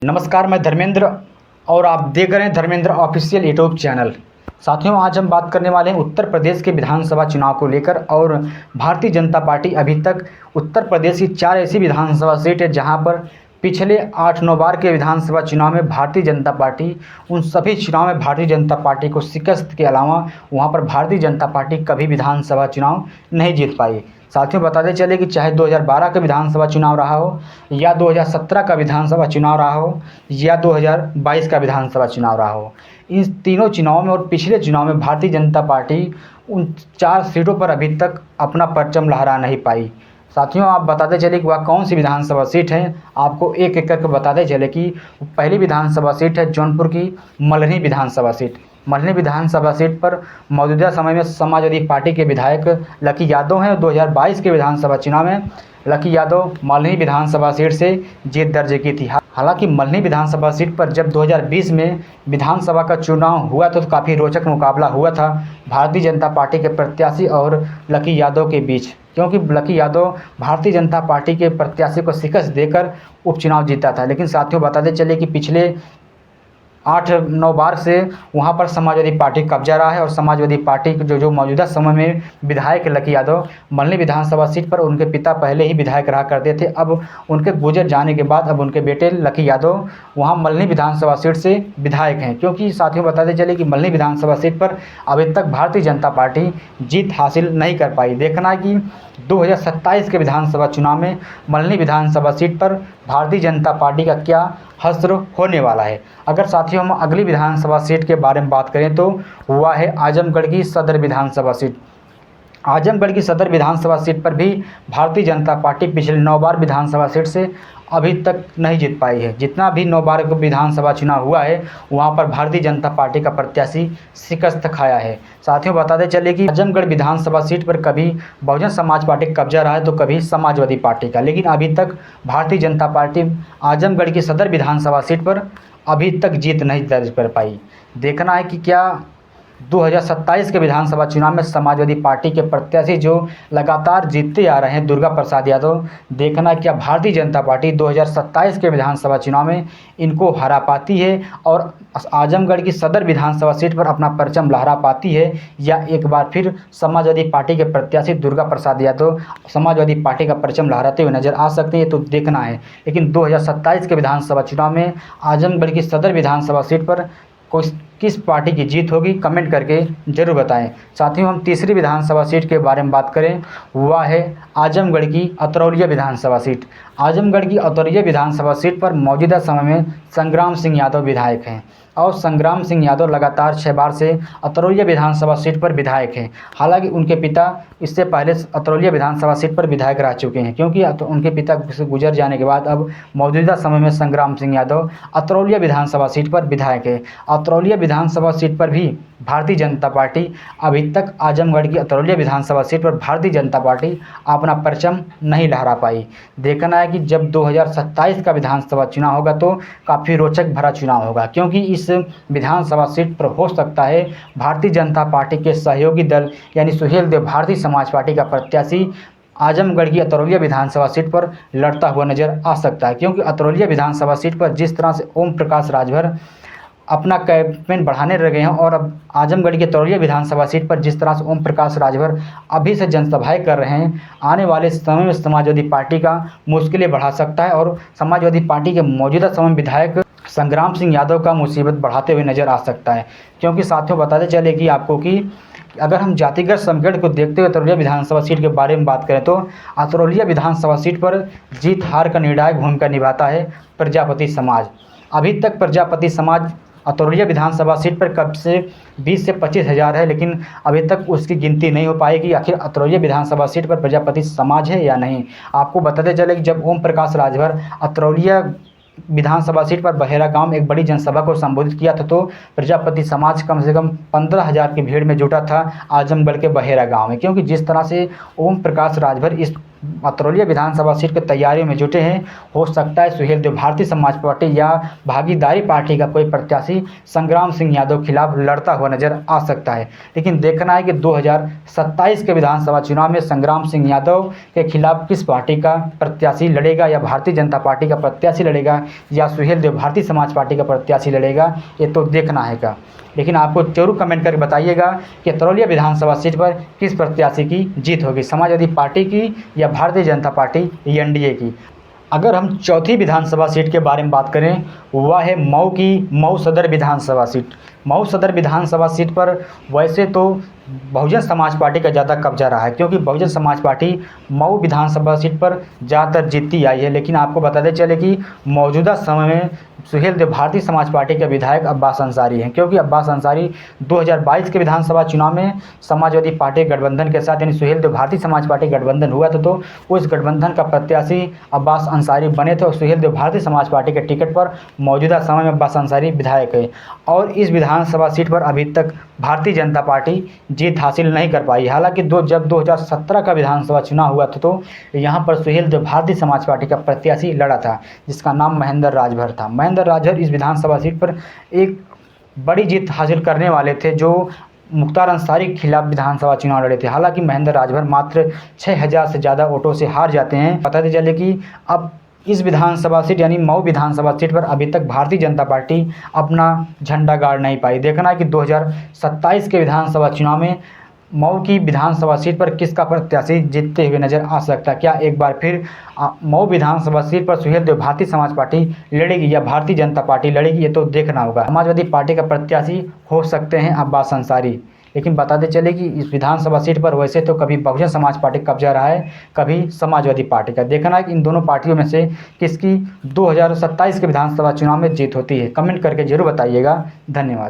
नमस्कार, मैं धर्मेंद्र और आप देख रहे हैं धर्मेंद्र ऑफिशियल यूट्यूब चैनल। साथियों, आज हम बात करने वाले हैं उत्तर प्रदेश के विधानसभा चुनाव को लेकर। और भारतीय जनता पार्टी अभी तक उत्तर प्रदेश की 4 ऐसी विधानसभा सीट है जहां पर पिछले 8-9 बार के विधानसभा चुनाव में भारतीय जनता पार्टी उन सभी चुनाव में भारतीय जनता पार्टी को शिकस्त के अलावा वहां पर भारतीय जनता पार्टी कभी विधानसभा चुनाव नहीं जीत पाई। साथियों, बताते चले कि चाहे 2012 का विधानसभा चुनाव रहा हो या 2017 का विधानसभा चुनाव रहा हो या 2022 का विधानसभा चुनाव रहा हो, इन तीनों चुनावों में और पिछले चुनाव में भारतीय जनता पार्टी उन 4 सीटों पर अभी तक अपना परचम लहरा नहीं पाई। साथियों, आप बताते चले कि वह कौन सी विधानसभा सीट है। आपको एक एक करके बताते चले कि पहली विधानसभा सीट है जौनपुर की मल्हनी विधानसभा सीट। मल्हनी विधानसभा सीट पर मौजूदा समय में समाजवादी पार्टी के विधायक लकी यादव हैं। 2022 के विधानसभा चुनाव में लकी यादव मल्हनी विधानसभा सीट से जीत दर्ज की थी। हालांकि मल्हनी विधानसभा सीट पर जब 2020 में विधानसभा का चुनाव हुआ तो काफ़ी रोचक मुकाबला हुआ था भारतीय जनता पार्टी के प्रत्याशी और लकी यादव के बीच, क्योंकि लकी यादव भारतीय जनता पार्टी के प्रत्याशी को शिकस्त देकर उपचुनाव जीता था। लेकिन साथियों, बताते चले कि पिछले 8-9 बार से वहां पर समाजवादी पार्टी कब्जा रहा है और समाजवादी पार्टी के जो मौजूदा समय में विधायक लकी यादव मल्हनी विधानसभा सीट पर, उनके पिता पहले ही विधायक रहा करते थे। अब उनके गुजर जाने के बाद अब उनके बेटे लकी यादव वहां मल्हनी विधानसभा सीट से विधायक हैं। क्योंकि साथियों, बताते चले कि मल्हनी विधानसभा सीट पर अभी तक भारतीय जनता पार्टी जीत हासिल नहीं कर पाई। देखना है कि 2027 के विधानसभा चुनाव में मल्हनी विधानसभा सीट पर भारतीय जनता पार्टी का क्या हश्र होने वाला है। अगर साथियों हम अगली विधानसभा सीट के बारे में बात करें तो वह है आजमगढ़ की सदर विधानसभा सीट। आजमगढ़ की सदर विधानसभा सीट पर भी भारतीय जनता पार्टी पिछले 9 बार विधानसभा सीट से अभी तक नहीं जीत पाई है। जितना भी 9 बार का विधानसभा चुनाव हुआ है वहां पर भारतीय जनता पार्टी का प्रत्याशी शिकस्त खाया है। साथियों, बताते चले कि आजमगढ़ विधानसभा सीट पर कभी बहुजन समाज पार्टी का कब्जा रहा है तो कभी समाजवादी पार्टी का, लेकिन अभी तक भारतीय जनता पार्टी आजमगढ़ की सदर विधानसभा सीट पर अभी तक जीत नहीं दर्ज कर पाई। देखना है कि क्या 2027 के विधानसभा चुनाव में समाजवादी पार्टी के प्रत्याशी जो लगातार जीतते आ रहे हैं दुर्गा प्रसाद यादव, देखना क्या भारतीय जनता पार्टी 2027 के विधानसभा चुनाव में इनको हरा पाती है और आजमगढ़ की सदर विधानसभा सीट पर अपना परचम लहरा पाती है, या एक बार फिर समाजवादी पार्टी के प्रत्याशी दुर्गा प्रसाद यादव समाजवादी पार्टी का परचम लहराते हुए नजर आ सकते हैं। तो देखना है। लेकिन 2027 के विधानसभा चुनाव में आजमगढ़ की सदर विधानसभा सीट पर किस पार्टी की जीत होगी, कमेंट करके जरूर बताएं। साथियों, हम तीसरी विधानसभा सीट के बारे में बात करें, वह है आजमगढ़ की अतरौलिया विधानसभा सीट। आजमगढ़ की अतरौलिया विधानसभा सीट पर मौजूदा समय में संग्राम सिंह यादव विधायक हैं और संग्राम सिंह यादव लगातार 6 बार से अतरौलिया विधानसभा सीट पर विधायक हैं। हालांकि उनके पिता इससे पहले अतरौलिया विधानसभा सीट पर विधायक रह चुके हैं, क्योंकि उनके पिता से गुजर जाने के बाद अब मौजूदा समय में संग्राम सिंह यादव अतरौलिया विधानसभा सीट पर विधायक है। अतरौलिया विधानसभा सीट पर भी भारतीय जनता पार्टी अभी तक आजमगढ़ की अतरौलिया विधानसभा सीट पर भारतीय जनता पार्टी अपना परचम नहीं लहरा पाई। देखना है कि जब 2027 का विधानसभा चुनाव होगा तो काफ़ी रोचक भरा चुनाव होगा, क्योंकि इस विधानसभा सीट पर हो सकता है भारतीय जनता पार्टी के सहयोगी दल यानी सुहेल देव भारतीय समाज पार्टी का प्रत्याशी आजमगढ़ की अतरौलिया विधानसभा सीट पर लड़ता हुआ नजर आ सकता है। क्योंकि अतरौलिया विधानसभा सीट पर जिस तरह से ओम प्रकाश राजभर अपना कैंपेन बढ़ाने लगे हैं और अब आजमगढ़ की अतरौलिया विधानसभा सीट पर जिस तरह से ओम प्रकाश राजभर अभी से जनसभाएं कर रहे हैं, आने वाले समय में समाजवादी पार्टी का मुश्किलें बढ़ा सकता है और समाजवादी पार्टी के मौजूदा समय विधायक संग्राम सिंह यादव का मुसीबत बढ़ाते हुए नजर आ सकता है। क्योंकि साथियों, बताते चले कि आपको कि अगर हम जातिगत समीकरण को देखते हुए अतरौलिया विधानसभा सीट के बारे में बात करें तो अतरौलिया विधानसभा सीट पर जीत हार का निर्णायक भूमिका निभाता है प्रजापति समाज। अभी तक प्रजापति समाज अतरौलिया विधानसभा सीट पर कब से 20 से 25 हज़ार है, लेकिन अभी तक उसकी गिनती नहीं हो पाएगी आखिर अतरौलिया विधानसभा सीट पर प्रजापति समाज है या नहीं। आपको बताते चले कि जब ओम प्रकाश राजभर अतरौलिया विधानसभा सीट पर बहेरा गांव में एक बड़ी जनसभा को संबोधित किया था तो प्रजापति समाज कम से कम 15,000 की भीड़ में जुटा था आजमगढ़ के बहेरा गांव में। क्योंकि जिस तरह से ओम प्रकाश राजभर इस अतरौलिया विधानसभा सीट की तैयारियों में जुटे हैं। हो सकता है सुहेलदेव भारतीय समाज पार्टी या भागीदारी पार्टी का कोई प्रत्याशी संग्राम सिंह यादव के खिलाफ लड़ता हुआ नजर आ सकता है। लेकिन देखना है कि 2027 के विधानसभा चुनाव में संग्राम सिंह यादव के खिलाफ किस पार्टी का प्रत्याशी लड़ेगा, या भारतीय जनता पार्टी का प्रत्याशी लड़ेगा या सुहेलदेव भारतीय समाज पार्टी का प्रत्याशी लड़ेगा, ये तो देखना है का। लेकिन आपको जरूर कमेंट करके बताइएगा कि अतरौलिया विधानसभा सीट पर किस प्रत्याशी की जीत होगी, समाजवादी पार्टी की या भारतीय जनता पार्टी एनडीए की। अगर हम चौथी विधानसभा सीट के बारे में बात करें, वह है मऊ की मऊ सदर विधानसभा सीट। मऊ सदर विधानसभा सीट पर वैसे तो बहुजन समाज पार्टी का ज़्यादा कब्जा रहा है, क्योंकि बहुजन समाज पार्टी मऊ विधानसभा सीट पर ज़्यादातर जीतती आई है। लेकिन आपको बताते चले कि मौजूदा समय में सुहेलदेव भारतीय समाज पार्टी के विधायक अब्बास अंसारी हैं, क्योंकि अब्बास अंसारी 2022 के विधानसभा चुनाव में समाजवादी पार्टी गठबंधन के साथ यानी सुहेलदेव भारतीय समाज पार्टी गठबंधन हुआ था, तो उस गठबंधन का प्रत्याशी अब्बास अंसारी बने थे और सुहेलदेव भारतीय समाज पार्टी के टिकट पर मौजूदा समय में अब्बास अंसारी विधायक है। और इस विधानसभा सीट पर अभी तक भारतीय जनता पार्टी जीत हासिल नहीं कर पाई। हालांकि जब 2017 का विधानसभा चुनाव हुआ था तो यहाँ पर सुहेलदेव भारतीय समाज पार्टी का प्रत्याशी लड़ा था, जिसका नाम महेंद्र राजभर था। महेंद्र राजभर इस विधानसभा सीट पर एक बड़ी जीत हासिल करने वाले थे, जो मुख्तार अंसारी के खिलाफ विधानसभा चुनाव लड़े थे। हालांकि महेंद्र राजभर मात्र 6000 से ज़्यादा वोटों से हार जाते हैं। बताते चले कि अब इस विधानसभा सीट यानी मऊ विधानसभा सीट पर अभी तक भारतीय जनता पार्टी अपना झंडा गाड़ नहीं पाई। देखना है कि 2027 के विधानसभा चुनाव में मऊ की विधानसभा सीट पर किसका प्रत्याशी जीतते हुए नजर आ सकता है। क्या एक बार फिर मऊ विधानसभा सीट पर सुहेलदेव भारतीय समाज पार्टी लड़ेगी या भारतीय जनता पार्टी लड़ेगी, ये तो देखना होगा। समाजवादी पार्टी का प्रत्याशी हो सकते हैं अब्बास अंसारी। लेकिन बताते चले कि इस विधानसभा सीट पर वैसे तो कभी बहुजन समाज पार्टी कब्जा रहा है, कभी समाजवादी पार्टी का। देखना है कि इन दोनों पार्टियों में से किसकी 2027 के विधानसभा चुनाव में जीत होती है। कमेंट करके जरूर बताइएगा। धन्यवाद।